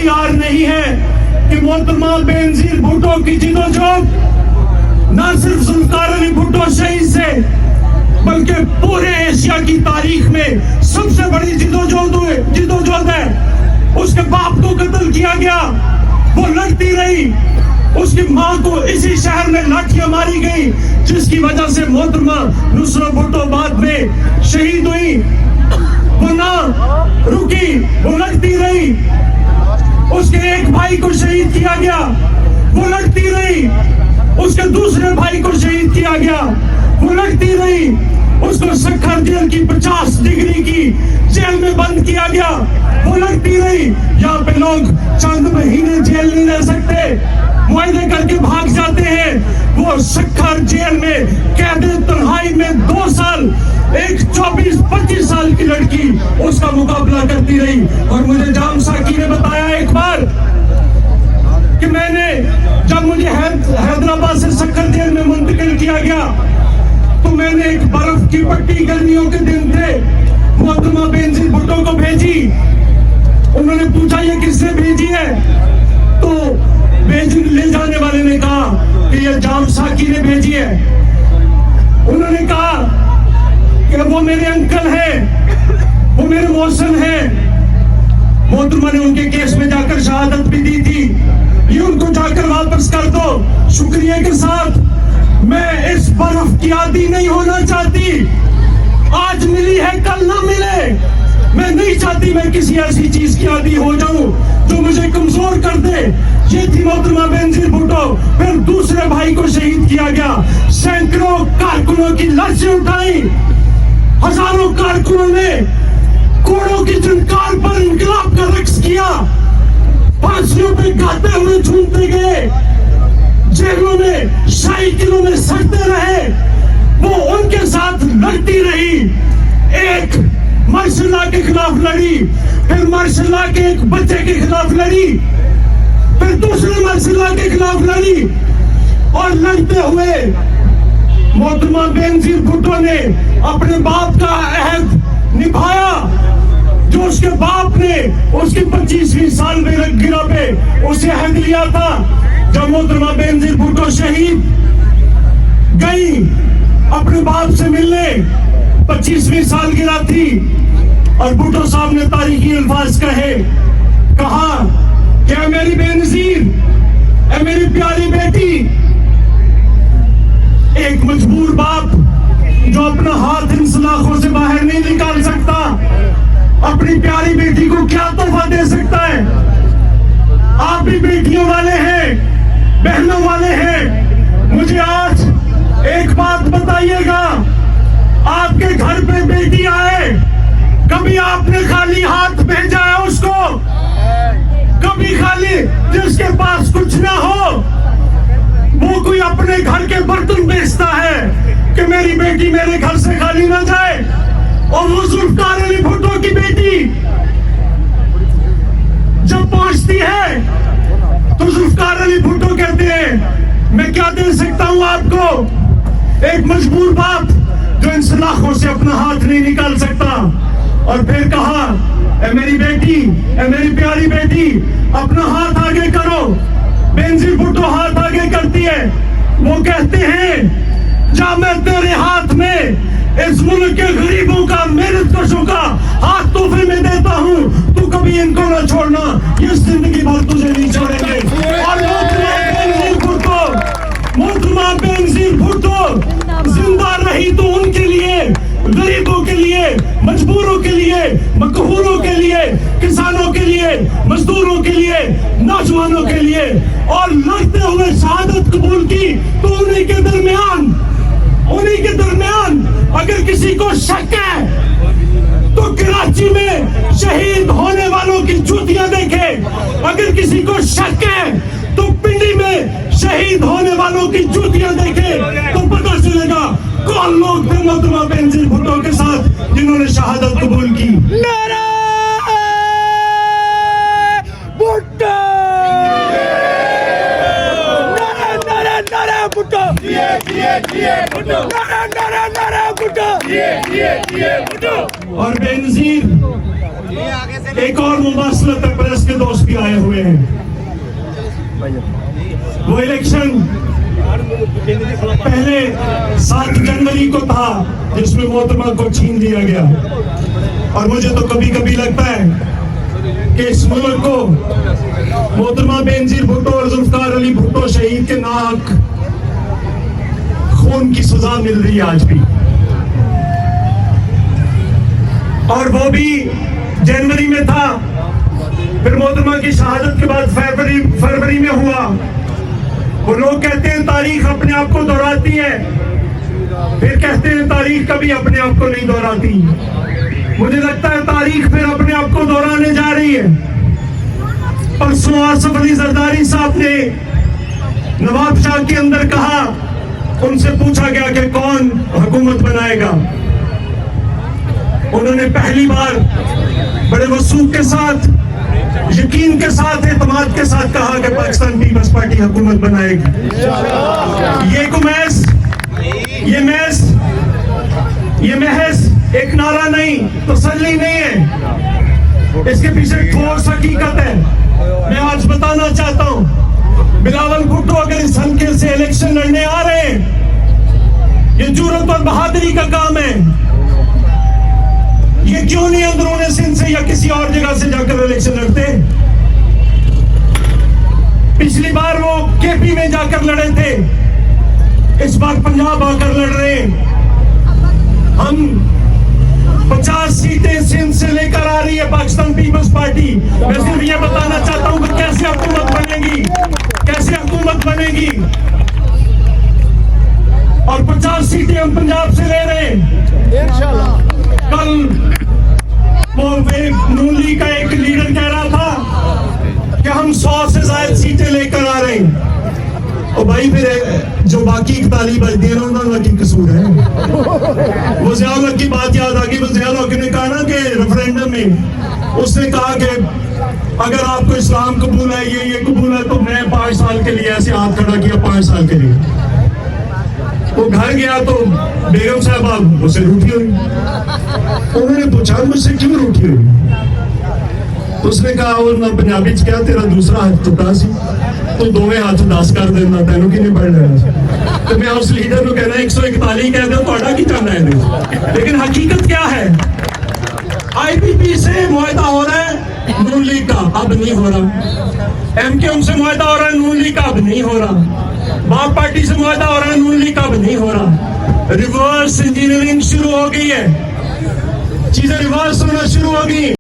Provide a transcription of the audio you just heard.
तैयार नहीं है कि मोहतरमा बेनजीर भुट्टो की जिदोजहद न सिर्फ जुल्फिकार अली भुट्टो शहीद से बल्कि पूरे एशिया की तारीख में सबसे बड़ी जिदोजहद है। उसके बाप को कत्ल किया गया, वो लड़ती रही, उसकी मां को इसी शहर में लाठियां मारी गई, जिसकी वजह से मोहतरमा नुसरत भुट्टो बाद में शहीद हुई। वो ना रुकी, वो लड़ती रही, उसके एक भाई को शहीद किया गया, वो लड़ती रही, उसके दूसरे भाई को शहीद किया गया, वो लड़ती रही, उसको सक्खर जेल की 50 डिग्री की जेल में बंद किया गया, वो लड़ती रही। यहाँ पे लोग चंद महीने जेल नहीं रह सकते, मुआयदे करके भाग जाते हैं। वो सक्खर जेल में कैद तन्हाई में 2 साल एक 24-25 साल की लड़की उसका मुकाबला करती रही। और मुझे जाम साकी ने बताया एक बार कि जब मुझे हैदराबाद से सक्खर जेल में मुंतकिल किया गया तो मैंने एक बर्फ की पट्टी, गर्मियों के दिन थे, मोहतरमा बेनजीर भुट्टो को भेजी। उन्होंने पूछा ये किसने भेजी है, तो ले जाने वाले ने कहा कि ये जाम साकी ने भेजी है। उन्होंने कहा कि वो मेरे अंकल हैं, वो मेरे मौसन हैं। मोहतरमा ने उनके केस में जाकर शहादत भी दी थी, ये उनको जाकर वापस कर दो। शुक्रिया के साथ मैं इस बर्फ की आदी नहीं होना चाहती। आज मिली है कल ना मिले, मैं नहीं चाहती मैं किसी ऐसी चीज की आदी हो जाऊं जो मुझे कमजोर कर दे। ये थी मोहतरमा बेनजीर भुट्टो। फिर दूसरे भाई को शहीद किया गया, सैकड़ों कारकुनों की लाशें उठाई, हजारों कारकुनों ने कोड़ों की झंकार पर इंकलाब का रक्स किया, फांसियों पे गाते हुए झूमते गए, जेलों में शाही किलों में सड़ते रहे। वो उनके साथ लड़ती रही, एक मार्शल लॉ के खिलाफ लड़ी, फिर मार्शल लॉ के एक बच्चे के खिलाफ लड़ी, फिर दूसरे मार्शल लॉ के खिलाफ लड़ी। और लड़ते हुए मोहतरमा बेनजीर भुट्टो ने अपने बाप का अहद निभाया, जो उसके बाप ने उसकी 25वीं साल में गिरा पे उसे अहद लिया था। जब मोहतरमा बेनजीर भुट्टो शहीद गई अपने बाप से मिलने, 25वीं साल गिरा थी, और भुट्टो साहब ने तारीखी अल्फाज कहा क्या मेरी बेनजीर, ऐ मेरी प्यारी बेटी। एक मजबूर बाप जो अपना हाथ इन सलाखों से बाहर नहीं निकाल सकता, अपनी प्यारी बेटी को क्या तोहफा दे सकता है। आप भी बेटियों वाले हैं, बहनों वाले हैं। मुझे आज एक बात बताइएगा, आपके घर पे बेटी आए, कभी आपने खाली हाथ भेजा है उसको? कभी खाली, जिसके पास कुछ ना हो वो कोई अपने घर के बर्तन बेचता है कि मेरी बेटी मेरे घर से खाली ना जाए। और वो जुल्फिकार अली भुट्टो की बेटी जब पहुंचती है तो जुल्फिकार अली भुट्टो कहते हैं मैं क्या दे सकता हूं आपको। एक मजबूर बाप जो इन सलाखों से अपना हाथ नहीं निकाल सकता। और फिर कहा ए मेरी बेटी, ए मेरी प्यारी बेटी, अपना हाथ आगे करो। बेनजीर भुट्टो हाथ आगे करती है, वो कहते हैं जा मैं तेरे हाथ में इस मुल्क के गरीबों का, मेहनत कशों का हाथ तोहफे में देता हूँ, तू कभी इनको ना छोड़ना, ये जिंदगी भर तुझे नहीं छोड़ेंगे। और मोहतरमा बेनजीर भुट्टो जिंदा रही तो उनके लिए, गरीबों के लिए, मजबूरों के लिए, मकहूरों के लिए, किसानों के लिए, मजदूरों के लिए, नौजवानों के लिए, और लड़ते हुए शहादत कबूल की। तो उन्हीं के दरमियान अगर किसी को शक है तो कराची में शहीद होने वालों की जूतियां देखे। अगर किसी को शक है तो पिंडी में शहीद होने वालों की जूतियां देखे तो पता चलेगा कौन लोग थे मोहतरमा बेनजीर भुट्टो के साथ जिन्होंने शहादत कबूल की। नारे भुट्टो, नारे नारे नारे भुट्टो, नारे नारे नारे भुट्टो भुट्टो। और बेनजीर एक और मुबासलत प्रेस के दोस्त भी आए हुए हैं। वो इलेक्शन पहले 7 जनवरी को था जिसमें मोहतरमा को छीन लिया गया। और मुझे तो कभी कभी लगता है कि इस मुल्क को मोहतरमा बेनजीर भुट्टो और जुल्फकार अली भुट्टो शहीद के नाक खून की सजा मिल रही है आज भी। और वो भी जनवरी में था, फिर मोहतरमा की शहादत के बाद फरवरी में हुआ। वो लोग कहते हैं तारीख अपने आप को दोहराती है, फिर कहते हैं तारीख कभी अपने आप को नहीं दोहराती। मुझे लगता है तारीख फिर अपने आप को दोहराने जा रही है। परसों आसिफ अली जरदारी साहब ने नवाब शाह के अंदर कहा, उनसे पूछा गया कि कौन हुकूमत बनाएगा। उन्होंने पहली बार बड़े वसूख के साथ, यकीन के साथ, एतमाद के साथ कहा कि पाकिस्तान पीपल्स पार्टी हुकूमत बनाएगी। ये महज एक नारा नहीं, तसल्ली नहीं है, इसके पीछे ठोस हकीकत है। मैं आज बताना चाहता हूं, बिलावल भुट्टो अगर इस हल्के से इलेक्शन लड़ने आ रहे हैं, ये जुर्रत और बहादुरी का काम है। ये क्यों नहीं अंदरूने सिंध से या किसी और जगह से जाकर इलेक्शन लड़ते? पिछली बार वो केपी में जाकर लड़े थे, इस बार पंजाब आकर लड़ रहे हैं। हम 50 सीटें सिंध से लेकर आ रही है पाकिस्तान पीपल्स पार्टी। मैं सिर्फ ये बताना चाहता हूं कि कैसे हुकूमत बनेगी। और 50 सीटें हम पंजाब से ले रहे हैं। कल वो नून लीग का एक लीडर कह रहा था कि हम 100 से ज्यादा सीटें लेकर आ रहे हैं। और भाई फिर जो बाकी 41 बचती है ना, उनका की कसूर है। वो ज़िया की बात याद आ गई। वो ज़िया ने कहा ना कि रेफरेंडम में उसने कहा कि अगर आपको इस्लाम कबूल है, ये कबूल है, तो मैं 5 साल के लिए ऐसे हाथ खड़ा किया, 5 साल के लिए। वो घर गया तो बेगम साहबा उसे रूठी हुई। उन्होंने पूछा मुझसे क्यों रूठी हुई? तो उसने कहा ना पंजाबी च क्या तेरा दूसरा हाथ टुटा सी, तो दोवें हाथ उदास कर देना, तेनों की नहीं बढ़ रहा। तो मैं उस लीडर को कहना 141 कह दो, थोड़ा की चाहना है। लेकिन हकीकत क्या है? IPP से मुआहदा हो रहा है नून लीग का, अब नहीं हो रहा। MKM से मुआहदा हो रहा है नून लीग का, अब नहीं हो रहा। बाप पार्टी से मुआहदा हो रहा है नून लीग का, अब नहीं हो रहा। रिवर्स इंजीनियरिंग शुरू हो गई है, चीजें रिवर्स होना शुरू हो गई।